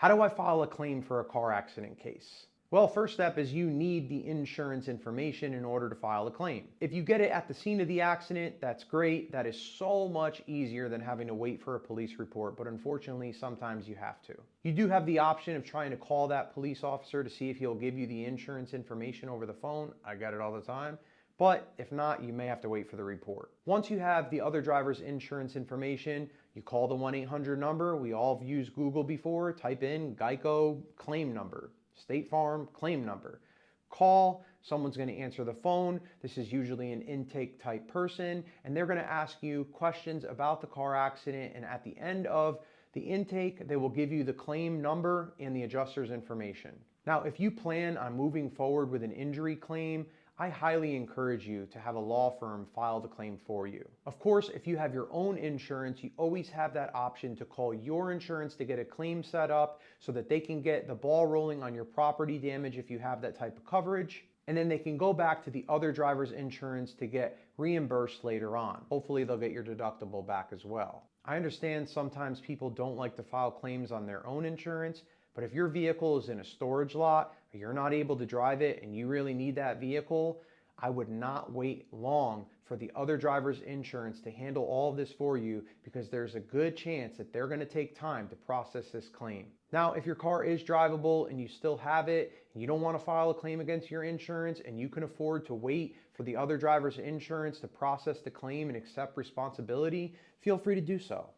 How do I file a claim for a car accident case? Well, first step is you need the insurance information in order to file a claim. If you get it at the scene of the accident, that's great. That is so much easier than having to wait for a police report, but unfortunately, sometimes you have to. You do have the option of trying to call that police officer to see if he'll give you the insurance information over the phone. I get it all the time. But if not, you may have to wait for the report. Once you have the other driver's insurance information, you call the 1-800 number. We all have used Google before. Type in Geico claim number, State Farm claim number. Call, someone's going to answer the phone. This is usually an intake type person, and they're going to ask you questions about the car accident. And at the end of the intake, they will give you the claim number and the adjuster's information. Now, if you plan on moving forward with an injury claim, I highly encourage you to have a law firm file the claim for you. Of course, if you have your own insurance, you always have that option to call your insurance to get a claim set up so that they can get the ball rolling on your property damage if you have that type of coverage. And then they can go back to the other driver's insurance to get reimbursed later on. Hopefully they'll get your deductible back as well. I understand sometimes people don't like to file claims on their own insurance, but if your vehicle is in a storage lot or you're not able to drive it and you really need that vehicle, I would not wait long for the other driver's insurance to handle all of this for you, because there's a good chance that they're going to take time to process this claim. Now, if your car is drivable and you still have it and you don't want to file a claim against your insurance and you can afford to wait for the other driver's insurance to process the claim and accept responsibility, feel free to do so.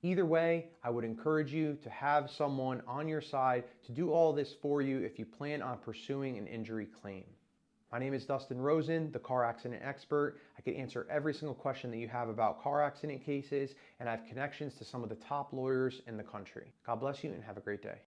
Either way, I would encourage you to have someone on your side to do all this for you if you plan on pursuing an injury claim. My name is Dustin Rosen, the car accident expert. I can answer every single question that you have about car accident cases, and I have connections to some of the top lawyers in the country. God bless you and have a great day.